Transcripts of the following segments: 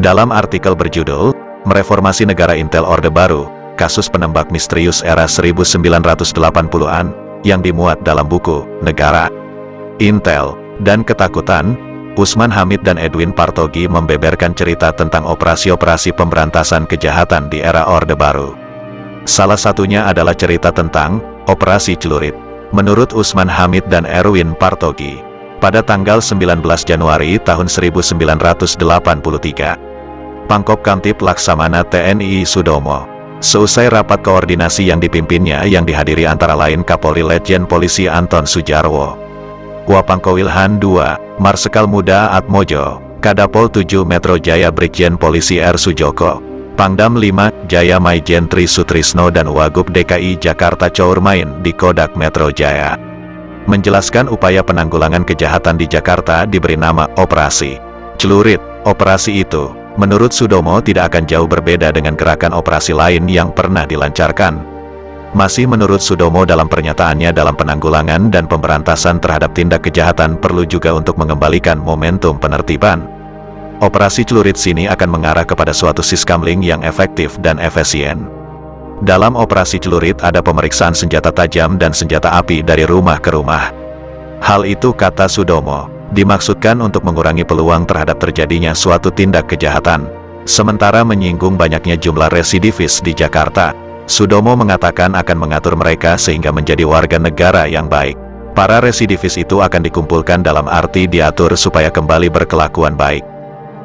Dalam artikel berjudul, Mereformasi Negara Intel Orde Baru, Kasus Penembak Misterius Era 1980-an, yang dimuat dalam buku, Negara, Intel, dan Ketakutan, Usman Hamid dan Edwin Partogi membeberkan cerita tentang operasi-operasi pemberantasan kejahatan di era Orde Baru. Salah satunya adalah cerita tentang Operasi Celurit. Menurut Usman Hamid dan Erwin Partogi, pada tanggal 19 Januari tahun 1983, Pangkop Kamtib Laksamana TNI Sudomo, seusai rapat koordinasi yang dipimpinnya yang dihadiri antara lain Kapolri Letjen Polisi Anton Sujarwo, Wapangkowilhan II, Marsekal Muda Atmojo, Kadapol 7 Metro Jaya Brigjen Polisi R. Sujoko, Pangdam 5 Jaya Maijen Tri Sutrisno dan Wagub DKI Jakarta Courmain di Kodak Metro Jaya, menjelaskan upaya penanggulangan kejahatan di Jakarta diberi nama Operasi Celurit. Operasi itu, menurut Sudomo, tidak akan jauh berbeda dengan gerakan operasi lain yang pernah dilancarkan. Masih menurut Sudomo, dalam pernyataannya, dalam penanggulangan dan pemberantasan terhadap tindak kejahatan perlu juga untuk mengembalikan momentum penertiban. Operasi Celurit sini akan mengarah kepada suatu siskamling yang efektif dan efisien. Dalam operasi Celurit ada pemeriksaan senjata tajam dan senjata api dari rumah ke rumah. Hal itu, kata Sudomo, dimaksudkan untuk mengurangi peluang terhadap terjadinya suatu tindak kejahatan. Sementara menyinggung banyaknya jumlah residivis di Jakarta, Sudomo mengatakan akan mengatur mereka sehingga menjadi warga negara yang baik. Para residivis itu akan dikumpulkan dalam arti diatur supaya kembali berkelakuan baik.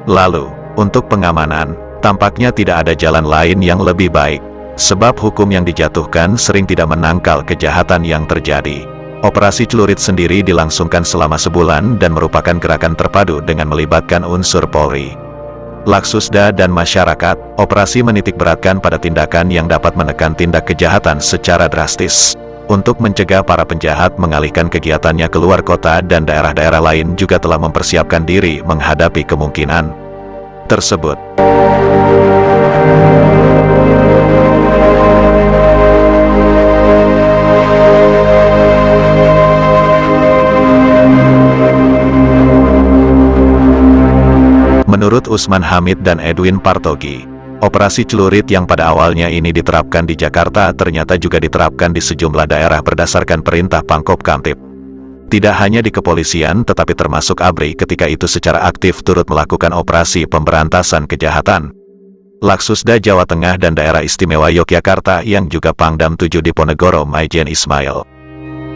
Lalu, untuk pengamanan, tampaknya tidak ada jalan lain yang lebih baik, sebab hukum yang dijatuhkan sering tidak menangkal kejahatan yang terjadi. Operasi Celurit sendiri dilangsungkan selama sebulan dan merupakan gerakan terpadu dengan melibatkan unsur Polri, Laksusda dan masyarakat. Operasi menitikberatkan pada tindakan yang dapat menekan tindak kejahatan secara drastis. Untuk mencegah para penjahat mengalihkan kegiatannya keluar kota, dan daerah-daerah lain juga telah mempersiapkan diri menghadapi kemungkinan tersebut. Menurut Usman Hamid dan Edwin Partogi, operasi Celurit yang pada awalnya ini diterapkan di Jakarta ternyata juga diterapkan di sejumlah daerah berdasarkan perintah Pangkop Kamtib. Tidak hanya di kepolisian tetapi termasuk ABRI ketika itu secara aktif turut melakukan operasi pemberantasan kejahatan. Laksusda Jawa Tengah dan Daerah Istimewa Yogyakarta yang juga Pangdam 7 Diponegoro Maijen Ismail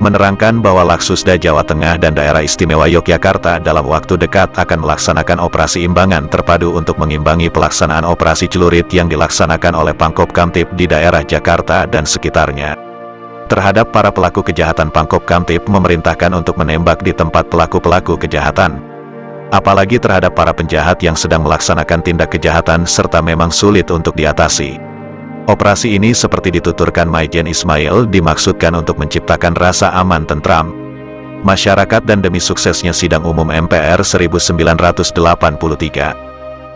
menerangkan bahwa Laksusda Jawa Tengah dan Daerah Istimewa Yogyakarta dalam waktu dekat akan melaksanakan operasi imbangan terpadu untuk mengimbangi pelaksanaan operasi Celurit yang dilaksanakan oleh Pangkop Kamtib di daerah Jakarta dan sekitarnya. Terhadap para pelaku kejahatan, Pangkop Kamtib memerintahkan untuk menembak di tempat pelaku-pelaku kejahatan. Apalagi terhadap para penjahat yang sedang melaksanakan tindak kejahatan serta memang sulit untuk diatasi. Operasi ini seperti dituturkan Maijen Ismail dimaksudkan untuk menciptakan rasa aman tentram masyarakat dan demi suksesnya sidang umum MPR 1983.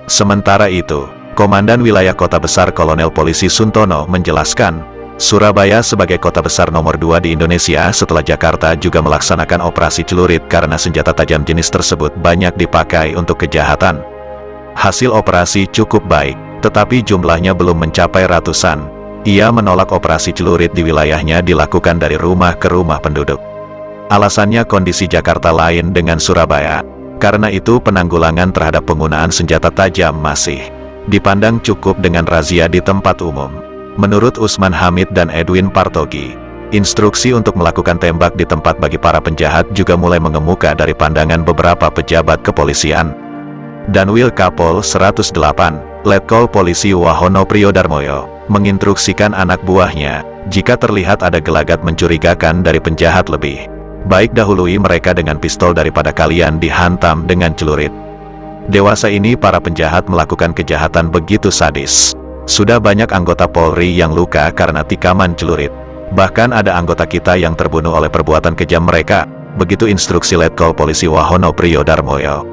Sementara itu, Komandan Wilayah Kota Besar Kolonel Polisi Suntono menjelaskan, Surabaya sebagai kota besar nomor 2 di Indonesia setelah Jakarta juga melaksanakan operasi Celurit karena senjata tajam jenis tersebut banyak dipakai untuk kejahatan. Hasil operasi cukup baik, tetapi jumlahnya belum mencapai ratusan. Ia menolak operasi Celurit di wilayahnya dilakukan dari rumah ke rumah penduduk. Alasannya kondisi Jakarta lain dengan Surabaya. Karena itu penanggulangan terhadap penggunaan senjata tajam masih dipandang cukup dengan razia di tempat umum. Menurut Usman Hamid dan Edwin Partogi, instruksi untuk melakukan tembak di tempat bagi para penjahat juga mulai mengemuka dari pandangan beberapa pejabat kepolisian. Danwil Kapol 108, Letkol Polisi Wahono Priyodarmoyo, menginstruksikan anak buahnya, jika terlihat ada gelagat mencurigakan dari penjahat lebih baik dahului mereka dengan pistol daripada kalian dihantam dengan celurit. Dewasa ini para penjahat melakukan kejahatan begitu sadis. Sudah banyak anggota Polri yang luka karena tikaman celurit. Bahkan ada anggota kita yang terbunuh oleh perbuatan kejam mereka. Begitu instruksi Letkol Polisi Wahono Priyodarmoyo.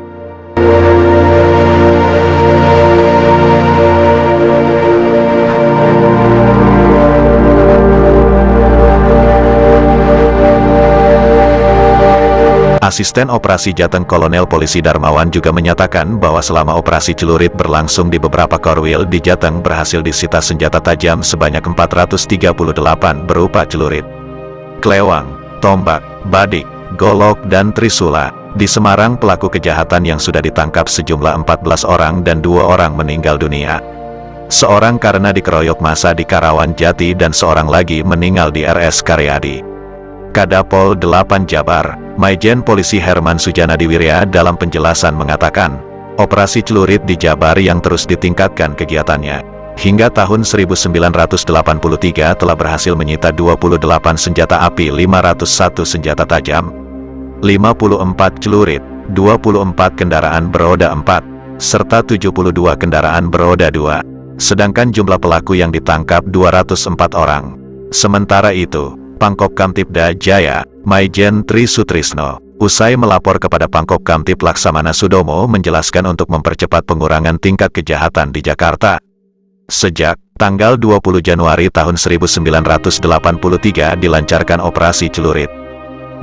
Asisten Operasi Jateng Kolonel Polisi Darmawan juga menyatakan bahwa selama operasi celurit berlangsung di beberapa korwil di Jateng berhasil disita senjata tajam sebanyak 438 berupa celurit, klewang, tombak, badik, golok dan trisula. Di Semarang pelaku kejahatan yang sudah ditangkap sejumlah 14 orang dan 2 orang meninggal dunia. Seorang karena dikeroyok massa di Karawan Jati dan seorang lagi meninggal di RS Karyadi. Kadapol 8 Jabar, Maijen Polisi Herman Sujanadiwirya dalam penjelasan mengatakan, operasi celurit di Jabar yang terus ditingkatkan kegiatannya. Hingga tahun 1983 telah berhasil menyita 28 senjata api, 501 senjata tajam, 54 celurit, 24 kendaraan beroda 4, serta 72 kendaraan beroda 2. Sedangkan jumlah pelaku yang ditangkap 204 orang. Sementara itu, Pangkop Kamtibda Jaya, Maijen Tri Sutrisno, usai melapor kepada Pangkop Kamtib Laksamana Sudomo menjelaskan untuk mempercepat pengurangan tingkat kejahatan di Jakarta. Sejak tanggal 20 Januari tahun 1983 dilancarkan operasi celurit.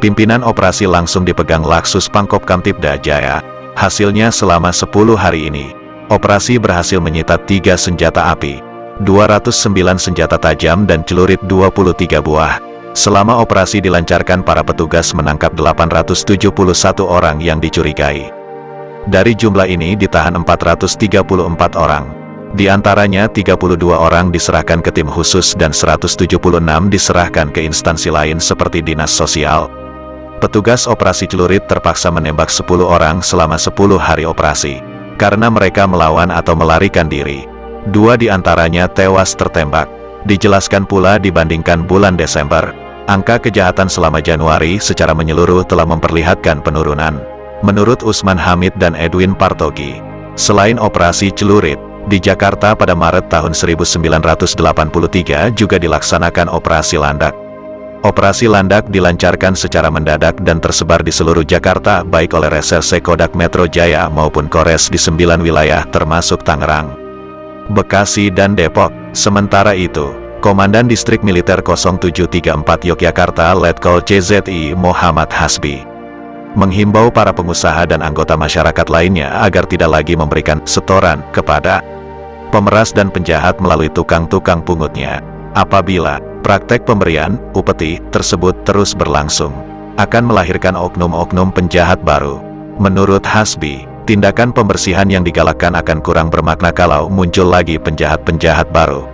Pimpinan operasi langsung dipegang Laksus Pangkop Kamtibda Jaya. Hasilnya selama 10 hari ini, operasi berhasil menyita 3 senjata api, 209 senjata tajam dan celurit 23 buah. Selama operasi dilancarkan, para petugas menangkap 871 orang yang dicurigai. Dari jumlah ini ditahan 434 orang. Di antaranya 32 orang diserahkan ke tim khusus dan 176 diserahkan ke instansi lain seperti dinas sosial. Petugas operasi celurit terpaksa menembak 10 orang selama 10 hari operasi, karena mereka melawan atau melarikan diri. 2 di antaranya tewas tertembak. Dijelaskan pula dibandingkan bulan Desember, angka kejahatan selama Januari secara menyeluruh telah memperlihatkan penurunan. Menurut Usman Hamid dan Edwin Partogi, selain operasi celurit, di Jakarta pada Maret tahun 1983 juga dilaksanakan operasi landak. Operasi landak dilancarkan secara mendadak dan tersebar di seluruh Jakarta baik oleh Reserse Kodak Metro Jaya maupun Kores di 9 wilayah termasuk Tangerang, Bekasi dan Depok. Sementara itu, Komandan Distrik Militer 0734 Yogyakarta Letkol CZI Muhammad Hasbi menghimbau para pengusaha dan anggota masyarakat lainnya agar tidak lagi memberikan setoran kepada pemeras dan penjahat melalui tukang-tukang pungutnya. Apabila praktek pemberian upeti tersebut terus berlangsung, akan melahirkan oknum-oknum penjahat baru. Menurut Hasbi, tindakan pembersihan yang digalakkan akan kurang bermakna kalau muncul lagi penjahat-penjahat baru.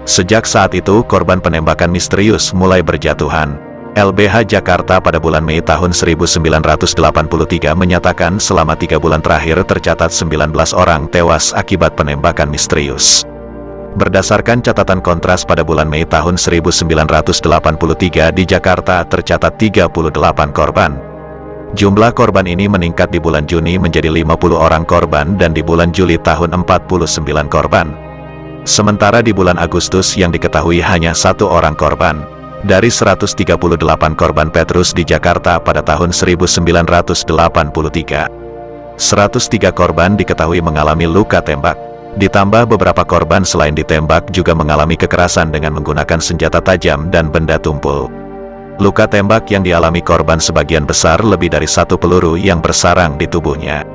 Sejak saat itu korban penembakan misterius mulai berjatuhan. LBH Jakarta pada bulan Mei tahun 1983 menyatakan selama 3 bulan terakhir tercatat 19 orang tewas akibat penembakan misterius. Berdasarkan catatan Kontras pada bulan Mei tahun 1983 di Jakarta tercatat 38 korban. Jumlah korban ini meningkat di bulan Juni menjadi 50 orang korban dan di bulan Juli tahun 49 korban. Sementara di bulan Agustus yang diketahui hanya 1 orang korban. Dari 138 korban Petrus di Jakarta pada tahun 1983, 103 korban diketahui mengalami luka tembak. Ditambah beberapa korban selain ditembak juga mengalami kekerasan dengan menggunakan senjata tajam dan benda tumpul. Luka tembak yang dialami korban sebagian besar lebih dari 1 peluru yang bersarang di tubuhnya.